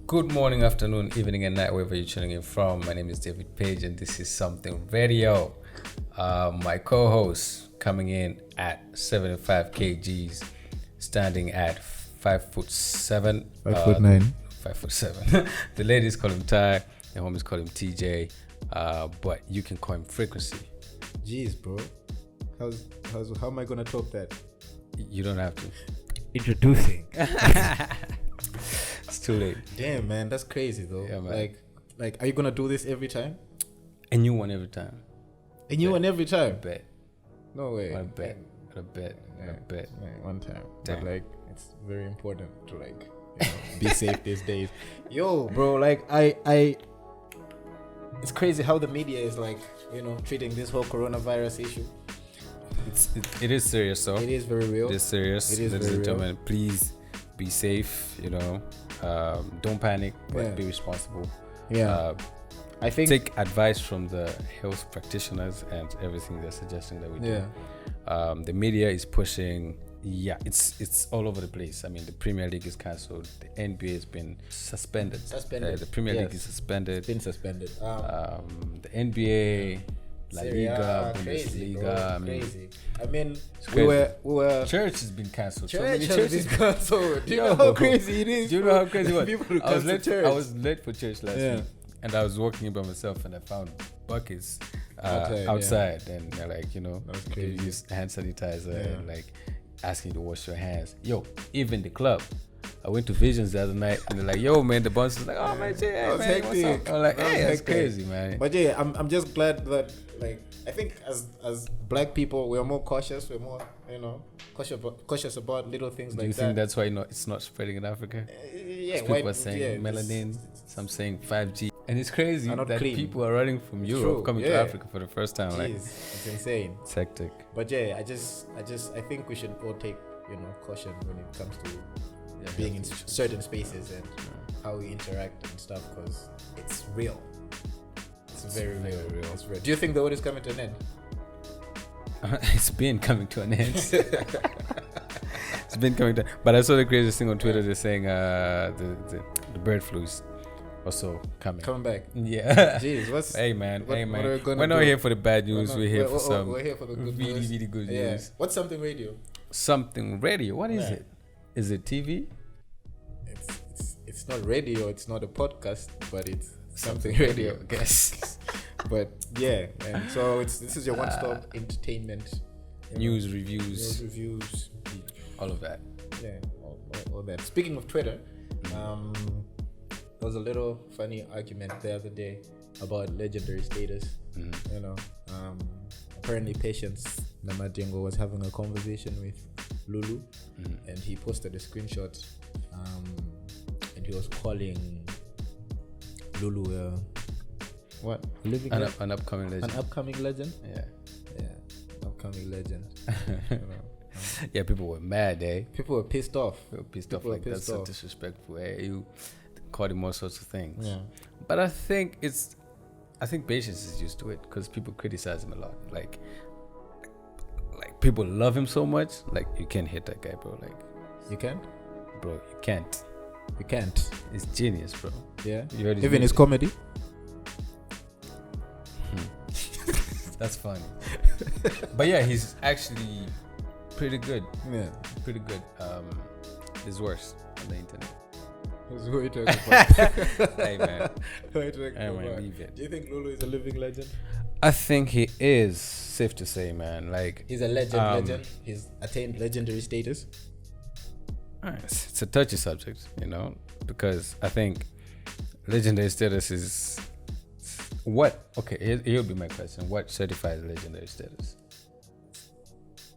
Good morning, afternoon, evening, and night, wherever you're tuning in from. My name is David Page, and this is Something Radio. My co-host coming in at 75 kgs, standing at 5'7". 5'9". 5'7". The ladies call him Ty, the homies call him TJ, but you can call him Frequency. Jeez, bro. How am I gonna top that? You don't have to. Introducing. It's too late. Damn, man, that's crazy though. Yeah, man. Like, are you gonna do this every time? A new one every time. A new one every I time? bet. No way. I bet. One time. Damn. But it's very important to be safe these days. Yo, bro, I it's crazy how the media is treating this whole coronavirus issue. It is serious, though. It is very real. It is serious. It is Ladies very and real. gentlemen, please be safe. Don't panic, but be responsible. Yeah. I think Take advice from the health practitioners and everything they're suggesting that we do. Yeah. The media is pushing. Yeah, it's all over the place. I mean, the Premier League is cancelled. The NBA has been suspended. The Premier League is suspended. It's been suspended. The NBA, La Liga, crazy, bro, Bundesliga. I mean, crazy. I mean, crazy. we were church has been cancelled. church so has many been cancelled. Do you know how crazy it is? Do you know how crazy it was? People who I was cancel late. church. I was late for church last week, and I was walking by myself, and I found buckets outside, and they're like, That's they crazy. use hand sanitizer and asking you to wash your hands. Yo, even the club. I went to Visions the other night, and they're like, "Yo, man," the boss is like, "Oh man, hey, That was man, what's hectic. up?" I'm like, That was "Hey, that's hectic. crazy, man." But yeah, I'm just glad that I think as black people we're more cautious. We're more cautious about little things Do like you that. think that's why it's not spreading in Africa? Yeah, People are saying melanin, some saying 5G, and it's crazy Are not that clean. people are running from It's Europe true, coming to yeah. Africa for the first time. Like, it's insane. it's hectic. But yeah, I think we should all take caution when it comes to being in certain spaces and how we interact and stuff, because it's real. It's very real. It's real. Do you think the world is coming to an end? It's been coming to an end. It's been coming to. But I saw the craziest thing on Twitter. They're saying the bird flu's also coming back. Yeah. Jeez, Hey man, what are we gonna we're not do? here for the bad news. We're here for some We're here for the good really, news. really good Yeah. news. What's Something Radio? Something radio. What is it? Is it TV? It's not radio. It's not a podcast, but it's something radio. I guess. But yeah, and so this is your one-stop entertainment, News, reviews, reviews, all of that. yeah, all that. Speaking of Twitter, there was a little funny argument the other day about legendary status. Apparently Patience Namadingo was having a conversation with Lulu, and he posted a screenshot, and he was calling Lulu what? Living An upcoming legend. an upcoming legend? Yeah. Upcoming legend. Yeah, people were mad, eh? People were pissed off. They were pissed off, People were like that's pissed so off. disrespectful. Eh? You called him all sorts of things. Yeah. But I think Patience is used to it because people criticize him a lot. Like people love him so much. Like, you can't hit that guy, bro. Like, You can? bro, you can't. You can't. It's genius, bro. Yeah. You heard Even his music? comedy. That's funny. But yeah, he's actually pretty good. Yeah. Pretty good. There's worse on the internet. Who are you talking about? Hey man, Who are you talking hey man, about? leave it. Do you think Lulu is a living legend? I think he is. Safe to say, man. Like, He's a legend. He's attained legendary status. it's a touchy subject, because I think legendary status is what? Okay, here'll be my question. What certifies legendary status?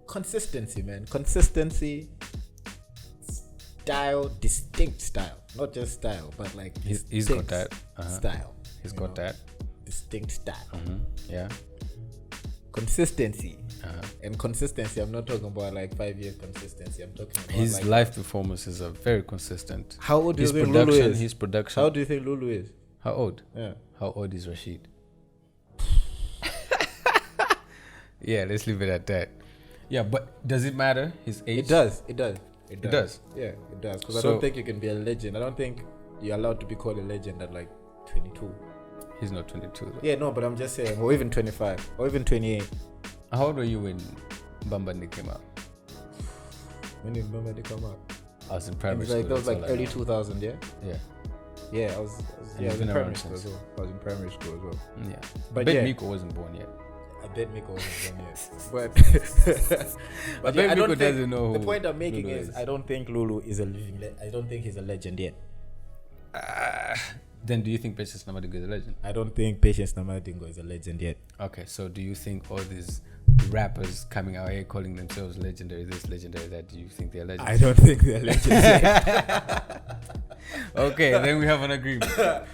Consistency, man. Consistency. Style, distinct style. Not just style, but like He's got distinct that. style. He's you got know? that. Distinct style. Yeah. Consistency. And consistency, I'm not talking about like 5-year consistency. I'm talking about His like, live performances are very consistent. how old do you His think Lulu production, is? his production. How do you think Lulu is? How old? Yeah. How old is Rashid? Yeah, let's leave it at that. Yeah, but does it matter his age? It does. It does. Yeah, it does. Because I So- don't think you can be a legend. I don't think you're allowed to be called a legend at like 22. He's not 22 though. Yeah, no, but I'm just saying, or even 25, or even 28. How old were you when Bambandi came out? When did Namadingo come out? I was in primary school. Like that was like early 2000, yeah. Yeah. Yeah, I was in primary school as well. I was in primary school as well. Yeah. But I bet Miko wasn't born yet. I bet Miko wasn't born yet. But I bet Miko doesn't know who the point I'm making Lulu is I don't think Lulu is a living. I don't think he's a legend yet. Then do you think Patience Namadingo is a legend? I don't think Patience Namadingo is a legend yet. Okay, so do you think all these rappers coming out here calling themselves legendary this, legendary that, do you think they're legends? I don't think they're legends yet. Okay, then we have an agreement. I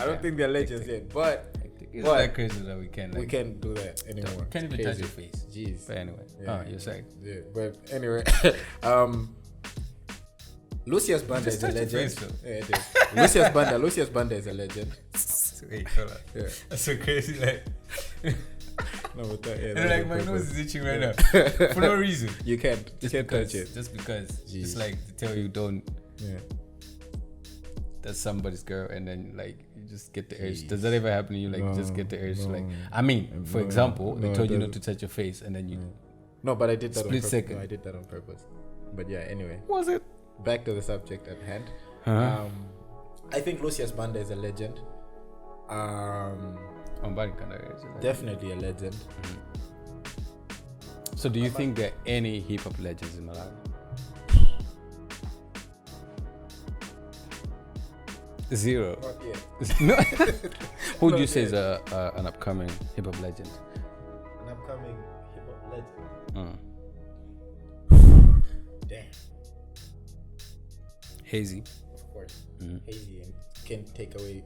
don't think they're legends yet, but it's that crazy that we can't do that anymore. Can't even touch your face. Jeez. But anyway, you're saying. Yeah, but anyway, Lucius Banda is a legend. Yeah, it is. Lucius Banda is a legend. Wait, hold on. Yeah. That's so crazy. Like, no, but that, and like my nose is itching right now for no reason. You can't touch it. Just because. Jeez. It's like to tell you don't. Yeah. That's somebody's girl, and then like you just get the urge. Does that ever happen to you? Like you just get the urge to like. I mean, for example, they told you not to touch your face, and then you. No, but I did that split on purpose. second. No, I did that on purpose. But yeah, anyway. Was it? Back to the subject at hand. I think Lucius Banda is a legend. Definitely a legend. Mm-hmm. So do you think there are any hip hop legends in Malawi? Zero. Not yet. No. Who would you say is an upcoming hip hop legend? An upcoming hip hop legend. Damn. Hazy. Of course. Mm-hmm. Hazy and can take away,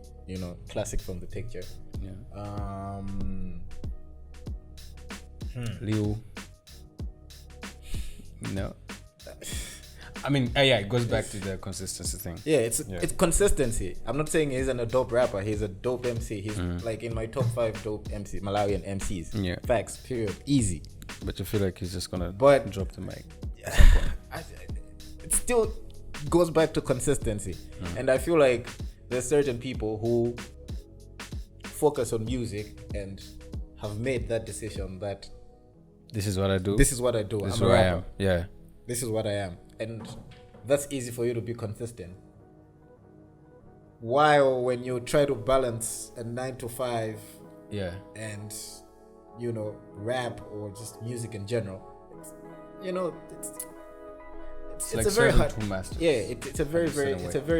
classic from the picture. Yeah. Lulu. No. I mean, it goes back to the consistency thing. Yeah, it's consistency. I'm not saying he's a dope rapper. He's a dope MC. He's like in my top 5 dope Malawian MCs. Yeah. Facts. Period. Easy. But you feel like he's just gonna drop the mic at some point. It still goes back to consistency, and I feel like there's certain people who focus on music and have made that decision that this is what I do. This is what I do. This is who I am. Yeah. This is what I am. And that's easy for you to be consistent. While when you try to balance a 9 to 5 and rap or just music in general, it's like a very hard it's a very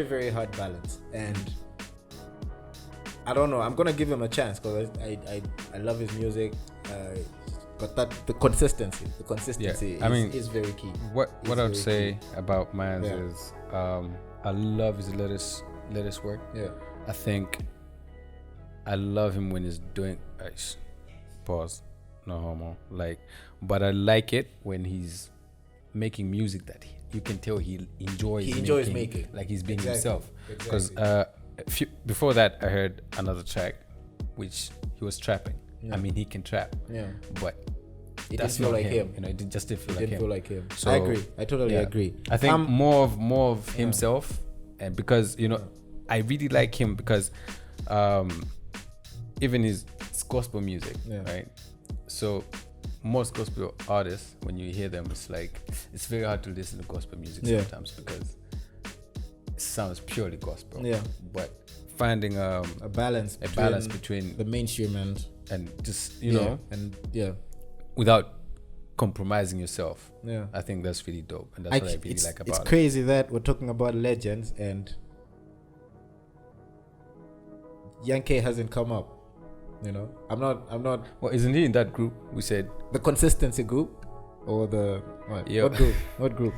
very hard balance. And I don't know, I'm gonna give him a chance because I love his music, but the consistency is very key. What I would say about Mans is I love his latest work. Yeah. I think I love him when he's doing pause, no homo, but I like it when he's making music that you can tell he enjoys making. Like he's being himself. Because before that I heard another track which he was trapping. I mean, he can trap, but it didn't feel like him. It just didn't feel like him. So I agree. I totally agree. I think more of himself, and because I really like him because even his gospel music, right? So most gospel artists, when you hear them, it's very hard to listen to gospel music sometimes because it sounds purely gospel. Yeah. But finding a balance between the mainstream and just without compromising yourself. Yeah, I think that's really dope, and that's what I really like about it. It's crazy that we're talking about legends and Yankee hasn't come up. I'm not. Well, isn't he in that group? We said the consistency group, or the what? Yeah. What group? What group?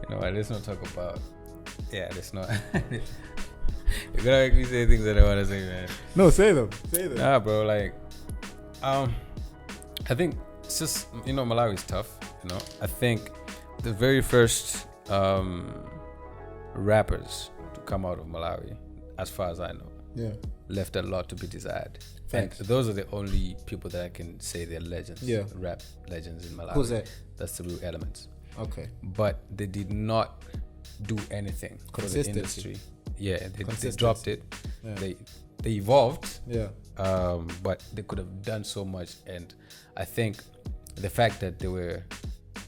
Let's not talk about. Yeah, let's not. You're gonna make me say things that I want to say, man. No, say them. Nah, bro. I think it's just Malawi is tough. I think the very first rappers to come out of Malawi, as far as I know, left a lot to be desired. Thanks. And those are the only people that I can say they're legends. Yeah. Rap legends in Malawi. Who's that? That's the Blue Elements. Okay. But they did not do anything for the industry they dropped it. They evolved. Yeah. But they could have done so much, and I think the fact that they were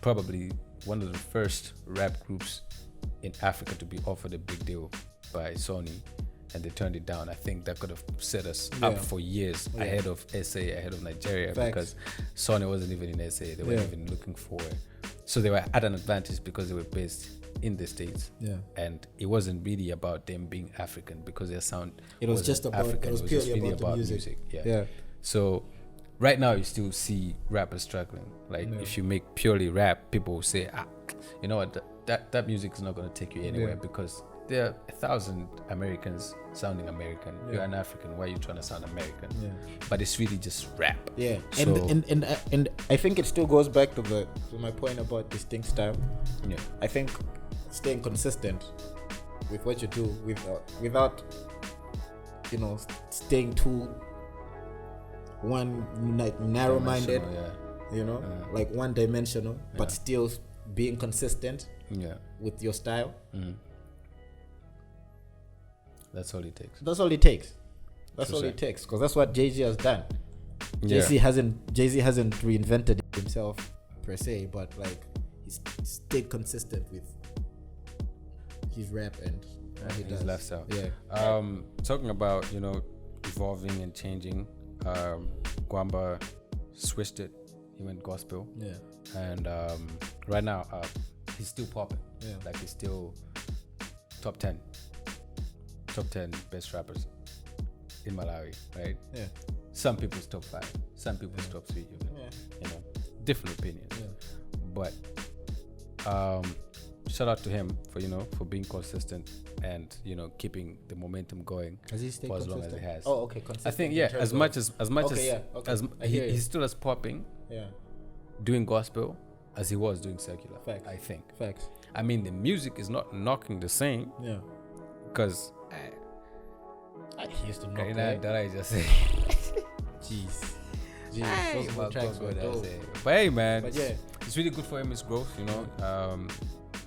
probably one of the first rap groups in Africa to be offered a big deal by Sony, and they turned it down. I think that could have set us up for years ahead of SA, ahead of Nigeria. Facts. Because Sony wasn't even in SA. They weren't even looking for it. So they were at an advantage because they were based in the States. Yeah. And it wasn't really about them being African because their sound was just about African. It was purely really about the music. Yeah. So right now you still see rappers struggling. Like if you make purely rap, people will say, you know what, that music is not going to take you anywhere because there are 1,000 Americans sounding American. You're an African. Why are you trying to sound American? Yeah. But it's really just rap. Yeah. So, and I think it still goes back to my point about distinct style. Yeah. I think staying consistent with what you do without staying too narrow-minded. Like one-dimensional, but still being consistent. With your style. Mm-hmm. That's all it takes. That's all it takes. Because that's what Jay-Z has done. Jay-Z hasn't reinvented himself per se, but like he's stayed consistent with his rap and his lifestyle. Yeah. Talking about evolving and changing. Gwamba switched it. He went gospel. Yeah. And right now he's still popping. Yeah. Like he's still top 10 best rappers in Malawi, right? Yeah. Some people's top 5, some people's top 3 even. Yeah. Different opinions. Yeah. But shout out to him for being consistent and keeping the momentum going for as long as he has. Oh, okay, consistent. I think as much as he's still as popping, doing gospel as he was doing secular. Facts. I think. Facts. I mean, the music is not knocking the same. Yeah. Because I used to knock that I just say. Jeez. But hey, man, it's really good for him. His growth,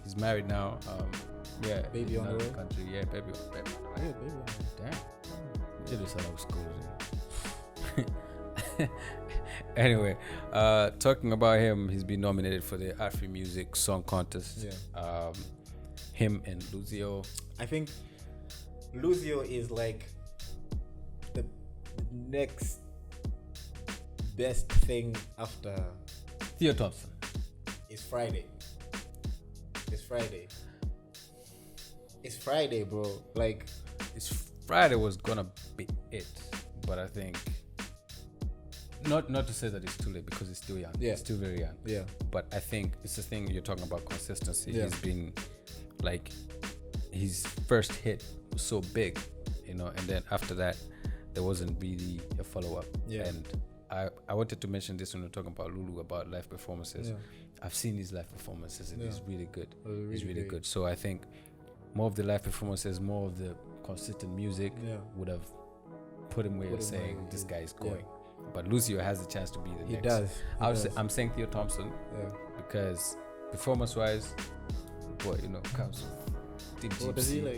he's married now. Baby on the road. Country, baby. Damn. Did this out of school. Anyway, talking about him, he's been nominated for the Afri Music Song Contest. Yeah. Him and Lucio. I think Lucio is like the next best thing after Theo Thompson. It's Friday, bro. Like, Friday was gonna be it, but I think not to say that it's too late because it's still young. Yeah. It's still very young. Yeah. But I think it's the thing you're talking about, consistency. Yeah. He's been like, his first hit was so big, and then after that there wasn't really a follow-up. Yeah. And I wanted to mention this when we we're talking about Lulu, about live performances. Yeah. I've seen his live performances and he's really good. He's really good. So I think more of the live performances, more of the consistent music would have put him where you're saying this guy is going. Yeah. But Lucio has the chance to be the next. He does. I'm saying Theo Thompson because performance-wise, boy, comes with deep does he like?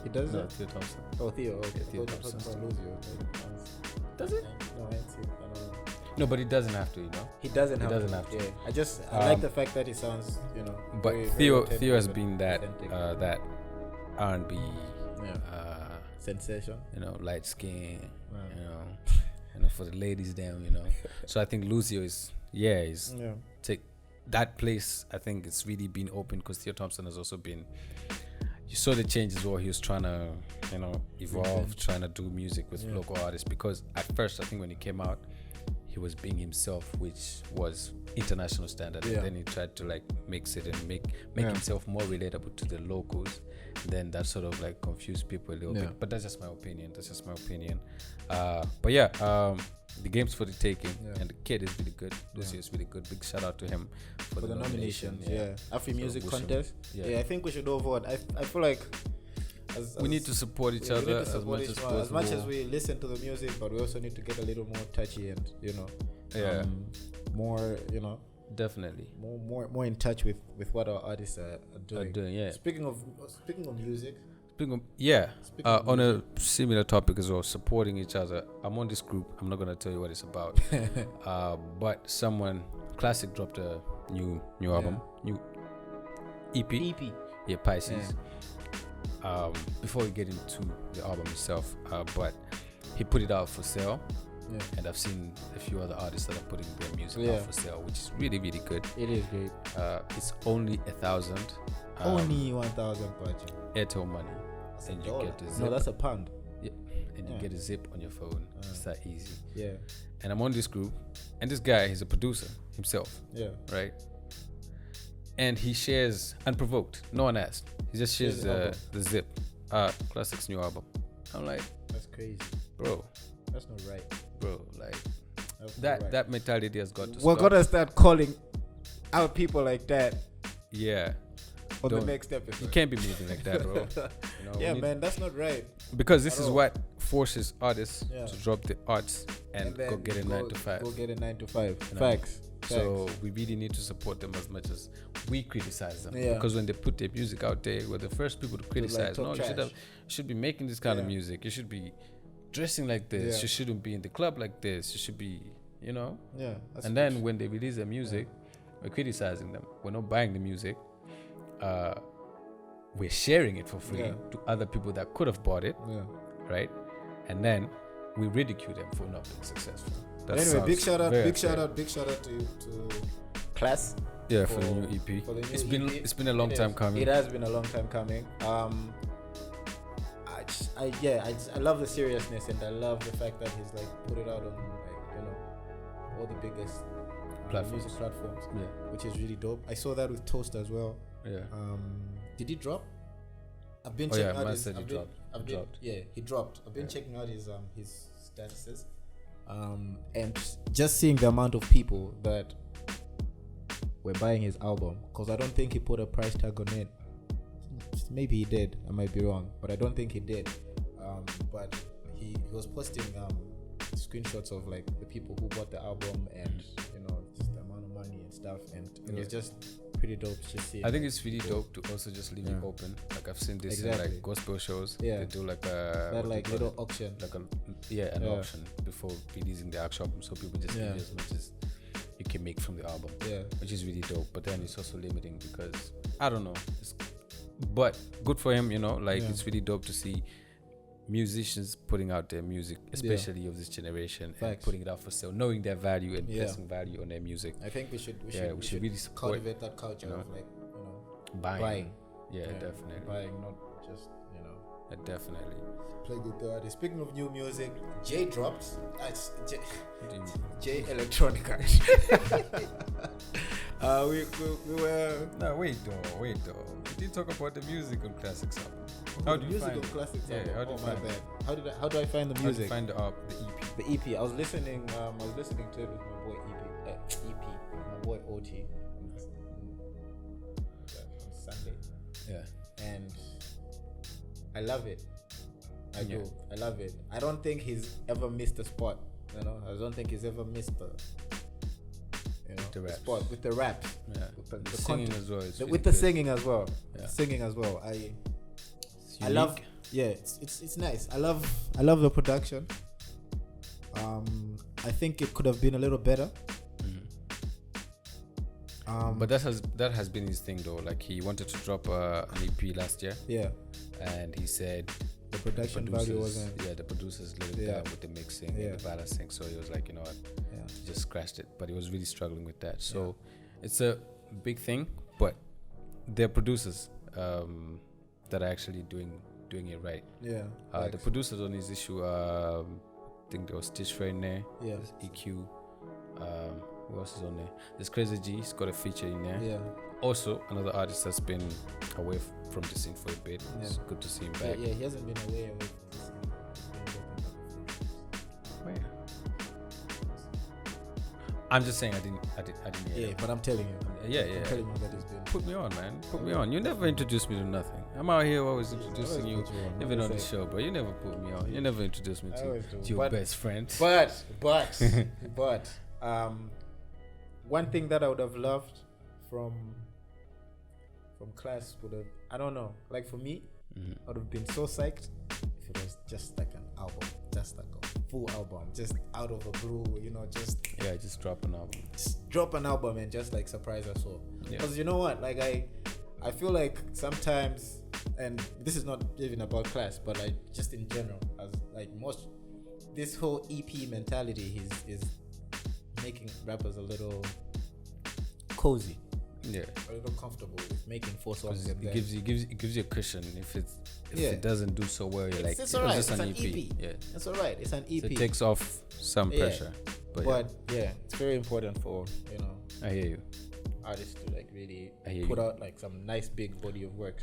He does that? Theo Thompson. Oh, Theo. Okay. Theo Thompson. Does it? No, I ain't seen. No, but he doesn't have to, He doesn't have to. Yeah. I like the fact that he sounds, But very, Theo has been that that R&B sensation. Light skin. For the ladies down. So I think Lucio is take that place. I think it's really been open because Theo Thompson has also been. You saw the changes where he was trying to, evolve, trying to do music with local artists. Because at first, I think when he came out, he was being himself, which was international standard. And then he tried to like mix it and make himself more relatable to the locals. Then that sort of like confused people a little bit. But that's just my opinion. The game's for the taking, and the kid is really good. Lucio is really good. Big shout out to him for the nomination. Afri Music Contest. I think we should go forward. I feel like we need to support each other as much as possible. As much as we listen to the music, but we also need to get a little more touchy and more definitely more in touch with what our artists are doing. Speaking of music, Speaking of on a similar topic as well, supporting each other. I'm on this group. I'm not gonna tell you what it's about. But Classic dropped a new album, new EP. Yeah, Pisces. Before we get into the album itself, but he put it out for sale. Yeah. And I've seen a few other artists that are putting their music out for sale, which is really, really good. It is great. It's only 1,000. Only 1,000 Airtel money. That's and a you dollar. get a zip. No, that's a pound. Yeah. And you get a zip on your phone. It's that easy. Yeah. And I'm on this group, and this guy, he's a producer himself. Yeah. Right? And he shares unprovoked. No one asked. He just shares the zip. Classic's new album. I'm like, that's crazy. Bro. That's not right. Bro, like that mentality has got to We're stop. gonna start calling out people like that. Yeah. On the next episode. You can't be moving like that, bro. Man, that's not right. Because this is what forces artists to drop the arts and go get a 9 to 5. Go get a 9 to 5. Facts. So we really need to support them as much as we criticize them. Because when they put their music out there, we're the first people to criticize. No, you should be making this kind of music. You should be dressing like this. You shouldn't be in the club like this. You should be, Yeah. And then when they release their music, we're criticizing them. We're not buying the music. We're sharing it for free to other people that could have bought it. Yeah. Right? And then we ridicule them for not being successful. Anyway, big shout out to Class. Yeah, for the new EP. It's been a long time coming. It has been a long time coming. I love the seriousness, and I love the fact that he's like put it out on all the biggest music platforms. Yeah, which is really dope. I saw that with Toast as well. Yeah. Did he drop? I've been checking out his. He dropped. I've been checking out his statuses, and just seeing the amount of people that were buying his album, because I don't think he put a price tag on it. Maybe he did. I might be wrong, but I don't think he did. But he was posting screenshots of like the people who bought the album and just the amount of money and stuff, and it was just pretty dope to see. I think it's really dope to also just leave it open. Like I've seen this in like gospel shows. Yeah. They do like a little auction. Like an auction before releasing the actual album, so people just give as much as you can make from the album. Yeah. Which is really dope. But then it's also limiting because I don't know. But good for him, it's really dope to see musicians putting out their music, especially of this generation, and putting it out for sale, knowing their value and placing value on their music. I think we should really support, cultivate that culture of buying. Yeah, definitely. Buying, not just definitely. Play good artist. Speaking of new music, Jay dropped. Jay Electronica. we were. No, wait though. We didn't talk about the music on Classics album. How do you find Classics album? How do you find it? How do I find the music? How do you find the EP? The EP. I was listening to it with my boy EP. My boy OT on Sunday. Yeah. And I love it. I do. I love it. I don't think he's ever missed a spot. I don't think he's ever missed the spot with the rap. Yeah. With the singing as well. With the singing as well. Yeah. Singing as well. I love. Yeah, it's nice. I love the production. I think it could have been a little better. But that has been his thing though. Like he wanted to drop an EP last year. Yeah. And he said the production value wasn't. Yeah, the producers let him down with the mixing and the balancing. So he was like, what? Yeah. He just scratched it. But he was really struggling with that. So it's a big thing. But they're producers that are actually doing it right. Yeah. The producers on his issue, I think there was Stitch right in there. Yeah. There's EQ. Who else is on there? There's Crazy G. He's got a feature in there. Yeah. Also, another artist that's been away from the scene for a bit. Yeah. It's good to see him back. Yeah, he hasn't been away from the scene. Where? I'm just saying I didn't hear. Yeah, but I'm telling you. I'm telling you that he's been. Put me on, man. Put me on. You never introduced me to nothing. I'm out here always introducing you, even on the show, bro. You never put me on. You never introduced me to your best friend. But one thing that I would have loved from Class would have, I don't know, like for me, I would have been so psyched if it was just like an album, just like a full album, just out of the blue, just drop an album. Just drop an album and just like surprise us all. Because you know what, like I feel like sometimes, and this is not even about class, but like just in general, as like this whole EP mentality is making rappers a little cozy. Yeah, a little comfortable with making 4 songs. It gives you a cushion. If it doesn't do so well, you're like, it's alright. It's an an EP. Yeah, it's alright. It's an EP. So it takes off some pressure. But it's very important for I hear you. artists to like really put out like some nice big body of work.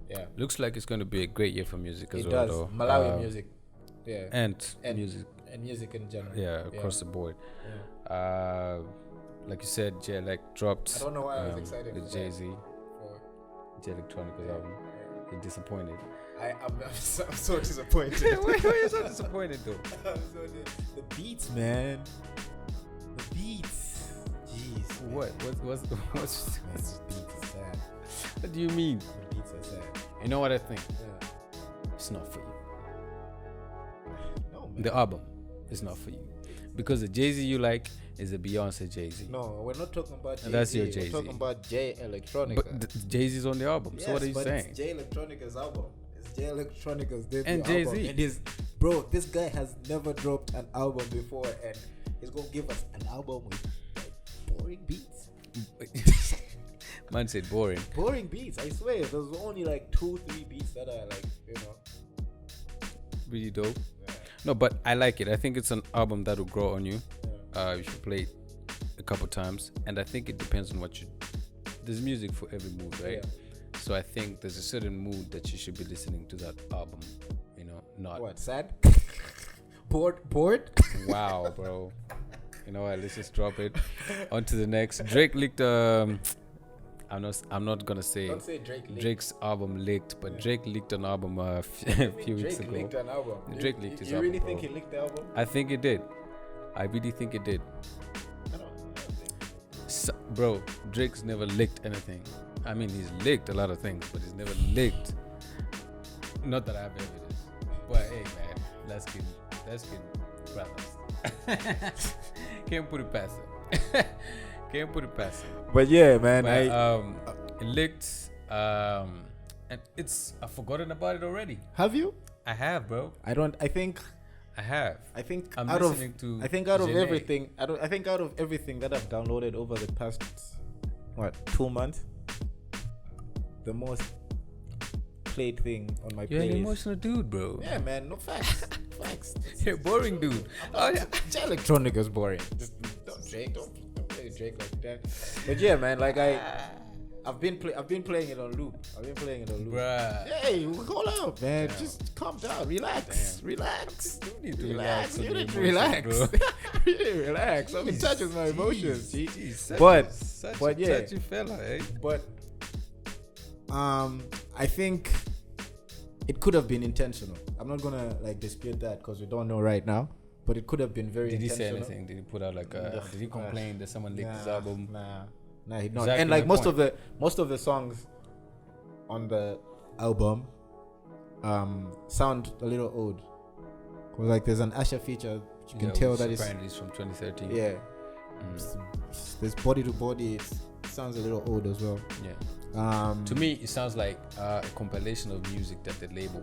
Yeah, looks like it's going to be a great year for music as it well. Does. Though. Malawi music, and music. And music in general. Yeah, across the board. Yeah. Like you said, J Elect dropped. I don't know why I was excited with Jay-Z. J Electronica's album. You're disappointed. I'm so disappointed. Why are you so disappointed though? The beats, man. The beats. Jeez. What? What's the beats are sad. What do you mean? The beats are sad. You know what I think? Yeah. It's not for you. No, man. The album is not for you. Because the Jay-Z you like is a Beyonce Jay-Z. No, we're not talking about Jay-Z. That's your Jay-Z. We're talking about J Electronica. But Jay-Z's on the album. Yes, so what are you saying? It's J Electronica's album. It's J Electronica's debut and album. Jay-Z. And this guy has never dropped an album before, and he's gonna give us an album with like boring beats. Man said boring. Boring beats. I swear, there's only like 2-3 beats that are like really dope. Yeah. No, but I like it. I think it's an album that will grow on you. Yeah. You should play it a couple times, and I think it depends on what you. There's music for every mood, right? Yeah. So I think there's a certain mood that you should be listening to that album. Not what, sad, bored. Wow, bro. You know what? Let's just drop it. On to the next. Drake leaked. I'm not gonna say. Don't say Drake leaked. Drake's album leaked, but Drake leaked an album a few weeks ago. Drake leaked an album. Drake leaked his album. You really think he leaked the album? I think it did. I really think it did. I don't think. Bro, Drake's never leaked anything. I mean, he's leaked a lot of things, but he's never leaked. Not that I have evidence. But hey, man, let's get brothers. Can't put it past him. Can't put it past him. But yeah, man, it leaked. And I've forgotten about it already. Have you? I have, bro. I think I'm out listening of to. I think out of Janae. everything. I think out of everything that I've downloaded over the past 2 months, the most played thing on my You're playlist. an emotional dude, bro. Yeah, man. No facts. Facts. You're a boring dude. Oh yeah. J Electronic is boring. Just don't play Drake like that. But yeah, man. Like I've been playing it on loop. Bruh. Hey, hold up, man. Damn. Just calm down. Relax. Damn. Relax. You need to relax. You need to relax. relax. You need to relax. I'm in touch with my emotions. Jeez, but a yeah. touchy fella, eh? But I think it could have been intentional. I'm not gonna like dispute that because we don't know right now. But it could have been very intentional. Did he say anything? Did he put out like did he complain that someone leaked his album? Nah, he not. Exactly and like my most of the songs on the album sound a little old. Cause like there's an Asher feature, you can tell that apparently it's from 2013. Yeah. There's body to body. It sounds a little old as well. Yeah. To me, it sounds like a compilation of music that the label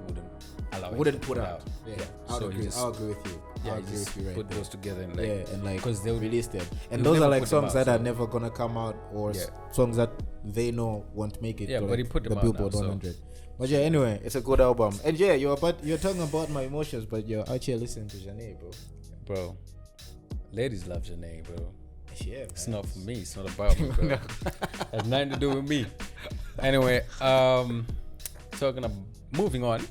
wouldn't put out. Yeah, I'll agree with you. Yeah, I'll agree with you right put there. those together and because they'll release them. And they'll those are like put them songs out, that are never gonna come out, or songs that they know won't make it. Yeah, to but he like put them the out Billboard now, 100. But yeah, anyway, it's a good album. And yeah, you're talking about my emotions, but you're out here listening to Janae, bro. Ladies love Janae, bro. Yeah, man. It's not for me. It's not about me, bro. Has nothing to do with me. Anyway, moving on.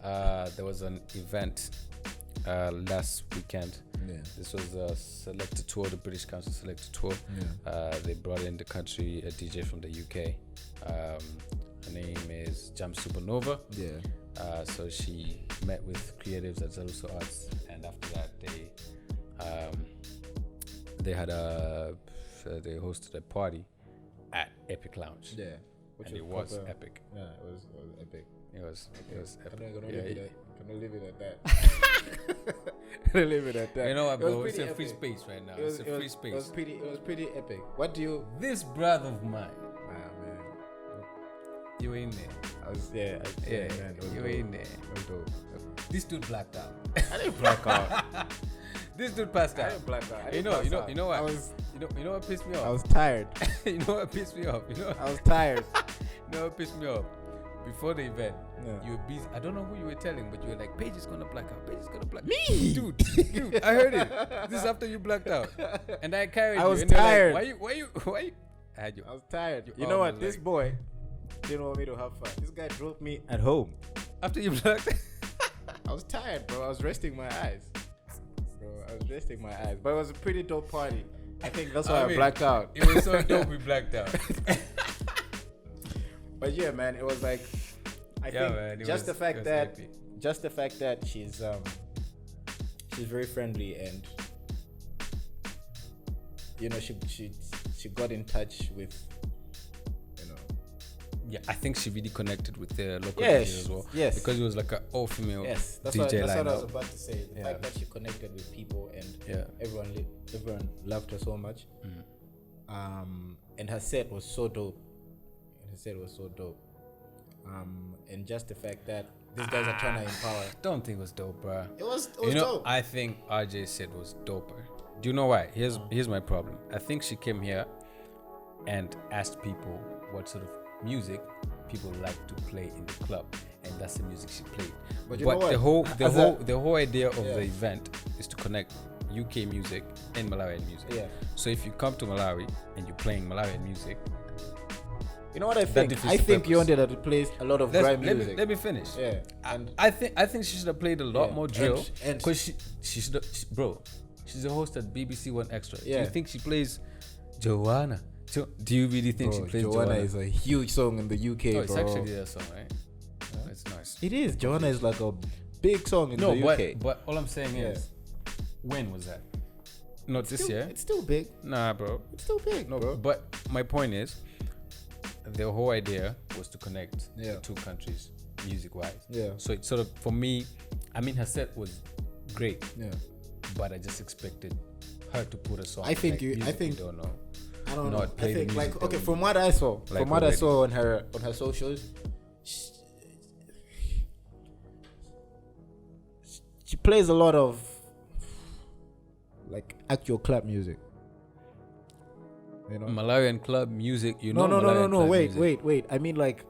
There was an event last weekend. Yeah. This was a selected tour, the British Council selected tour. Yeah. They brought in the country a DJ from the UK. Her name is Jamz Supanova. Yeah. So she met with creatives at Zaluso Arts, and after that they hosted a party at Epic Lounge. Yeah. and it was epic. Yeah, it was epic. It was epic. Can I leave it at that? Can I leave it at that? You know what, bro? It's a free space right now. It's a free space. It was pretty epic. What do you? This brother of mine. Man. You were in there. Man, you were in there. It was dope. This dude blacked out. I didn't black out. This dude passed out. I didn't black out. You know what? You know what pissed me off? I was tired. You know what pissed me off? I was tired. You know what pissed me off? Before the event, you were busy. I don't know who you were telling, but you were like, Paige is gonna black out. Paige is gonna black out. Me? Dude, I heard it. This is after you blacked out. And I carried you. I was tired. Like, why you? I had you. I was tired. You know what? This boy didn't want me to have fun. This guy drove me at home. After you blacked I was tired, bro. I was resting my eyes. But it was a pretty dope party. I think that's why I blacked out. It was so dope we blacked out. But yeah, man, it was like I think just the fact that she's very friendly, and you know she got in touch with, you know. Yeah, I think she really connected with the local DJs as well. Yes, because it was like an all-female that's DJ what I lineup. was about to say. The fact that she connected with people and everyone loved her so much. And her set was so dope. And just the fact that these guys are trying to empower. Don't think it was dope, bro. It was dope. I think RJ's set was doper. Do you know why? Here's my problem. I think she came here and asked people what sort of music people like to play in the club, and that's the music she played. But the whole idea of the event is to connect UK music and Malawian music. Yeah. So if you come to Malawi and you're playing Malawian music, you know what I think? I think you wanted her to play a lot of grime music. Let me finish. Yeah. And I think she should have played a lot more drill. Because she should have, bro, she's a host at BBC One Extra. Yeah. Do you think she plays Joanna? Do you really think she plays Joanna? Joanna is a huge song in the UK, it's actually a song, right? Yeah. It's nice. It is. Joanna is like a big song in the UK. But all I'm saying is, when was that? Not this year. It's still big. Nah, bro. It's still big. No, bro. But my point is, the whole idea was to connect the two countries music-wise. Yeah. So it's sort of, for me, I mean, her set was great. Yeah. But I just expected her to put a song. I think you don't know. I don't know. I think like, okay, from what I saw, on her socials, she plays a lot of like actual club music. You know? Malawian club music, No. Wait. I mean like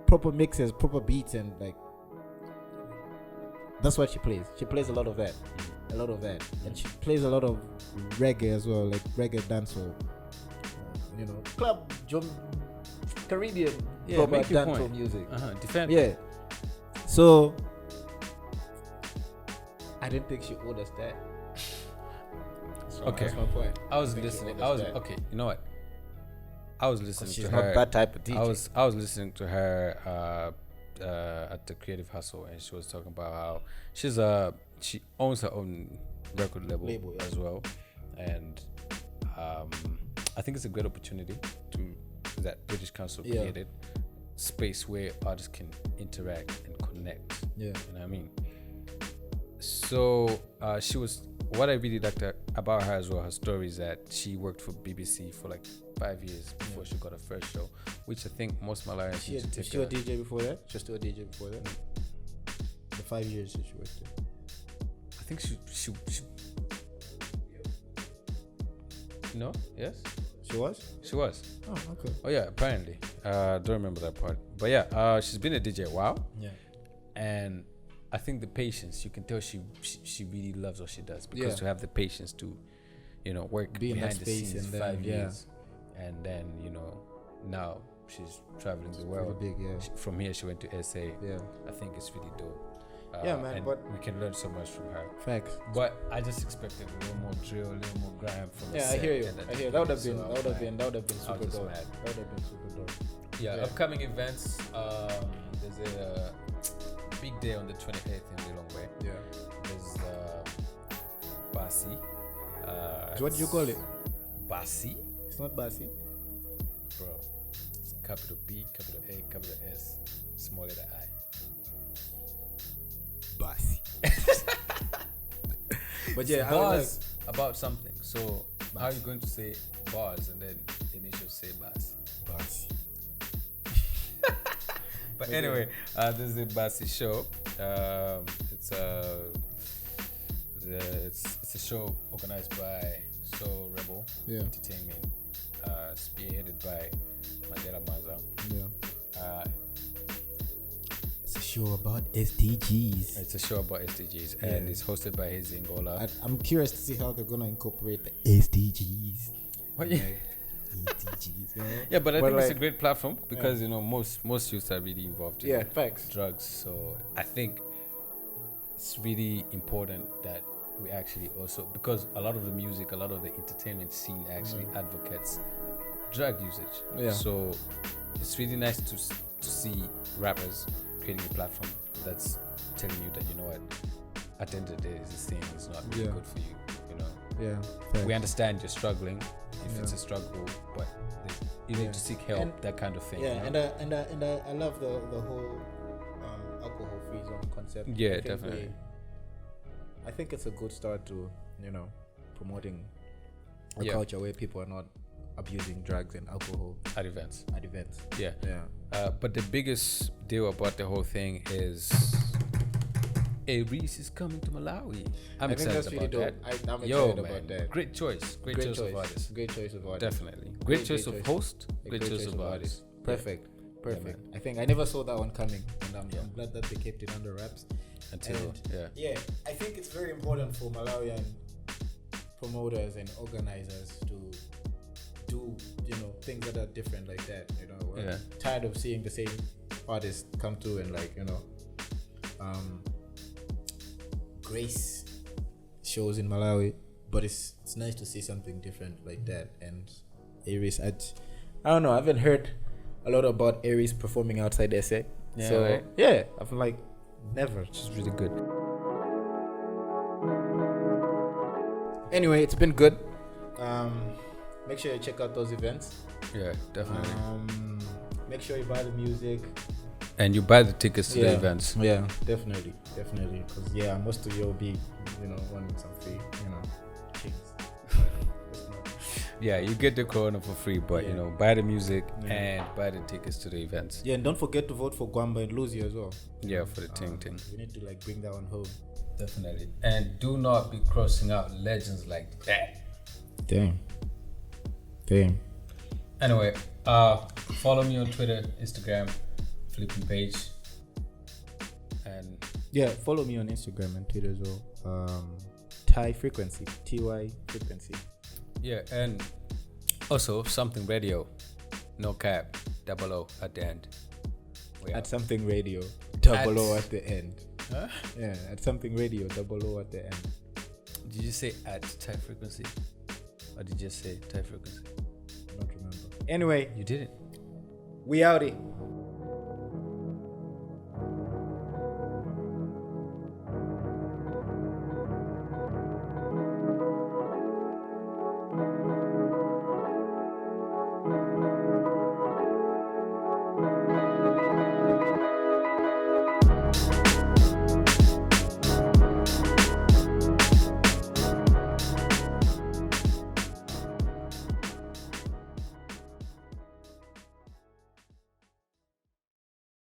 proper mixes, proper beats, and like that's what she plays. She plays a lot of that. And she plays a lot of reggae as well, like reggae dancehall. You know, club, Caribbean, proper dancehall music. Defend. Yeah. So I didn't think she owed us that. Okay. That's my point. I was listening. Okay. You know what? I was listening to her. She's not that type of DJ. I was listening to her at the Creative Hustle, and she was talking about how she owns her own record label as well, and I think it's a great opportunity that British Council created space where artists can interact and connect. Yeah, you know what I mean. So she was. What I really liked about her as well, her story is that she worked for BBC for like 5 years before she got her first show, which I think most Malawians need to take. Was she a DJ before that? Just a DJ before that? The 5 years that she worked there. I think she No? Yes? She was? She was. Oh, okay. Oh yeah, apparently. Don't remember that part. But yeah, she's been a DJ a while. Yeah. And I think the patience, you can tell she really loves what she does, because to have the patience to, work behind the scenes in 5 years, and then now she's traveling the world. Big, from here she went to SA. Yeah, I think it's really dope. Man, and but we can learn so much from her. Facts. But I just expected a little more drill, a little more grime from the set. I hear you. That would have been super dope. Yeah, upcoming events. There's a big day on the 28th in Lilongwe. Yeah. There's Basi. So what do you call it? Basi? It's not Basi. Bro. capital B, capital A, capital S, small letter I. Bossy. But yeah, bars about something. So how are you going to say bars and then initial say bars? Bossy. But anyway, this is the Bossy show. It's a show organized by Soul Rebel Entertainment, spearheaded by Mandela Maza. Yeah. It's a show about SDGs. It's a show about SDGs, and it's hosted by Hazy Ngola. I'm curious to see how they're gonna incorporate the SDGs. What? Yeah. SDGs, you know? Yeah, but I think it's a great platform because most youths are really involved in facts. drugs. So I think it's really important that we actually also, because a lot of the music, a lot of the entertainment scene actually advocates drug usage. Yeah. So it's really nice to see rappers creating a platform that's telling you that, you know what, at the end of the day, this thing is not really good for you. You know. Yeah. We understand you're struggling if it's a struggle, but you need to seek help. And that kind of thing. Yeah, and I love the whole alcohol-free zone concept. Yeah, definitely. I think it's a good start to, promoting a culture where people are not abusing drugs and alcohol at events. Yeah. But the biggest deal about the whole thing is Aries is coming to Malawi. I'm excited about that. I'm excited about that. Great choice. Great choice of artists. Great choice of artists. Definitely. Great choice of host. Great choice of artists. Perfect. I think I never saw that one coming, and I'm glad that they kept it under wraps. I think it's very important for Malawian promoters and organizers to do things that are different like that. We're tired of seeing the same artists come through and grace shows in Malawi, but it's nice to see something different like that. And Aries, I don't know, I haven't heard a lot about Aries performing outside SA. I'm like, never. Which is really good. Anyway, it's been good. Make sure you check out those events. Yeah, definitely. Make sure you buy the music. And you buy the tickets to the events. Yeah, definitely. Because most of you will be, wanting some free, things. Yeah, you get the Corona for free, but buy the music and buy the tickets to the events. Yeah, and don't forget to vote for Gwamba and Lucy as well. Yeah, for the ting. We need to bring that one home. Definitely. And do not be crossing out legends like that. Damn. Anyway, follow me on Twitter, Instagram, Flipping Page. And follow me on Instagram and Twitter as well. Ty Frequency, TY Frequency. Yeah, and also Something Radio, no cap, double O at the end. At Something Radio, double O at the end. Huh? Yeah, at Something Radio, double O at the end. Did you say at Ty Frequency? Or did you just say Ty Frequency? I don't remember. Anyway, you did it. We outie.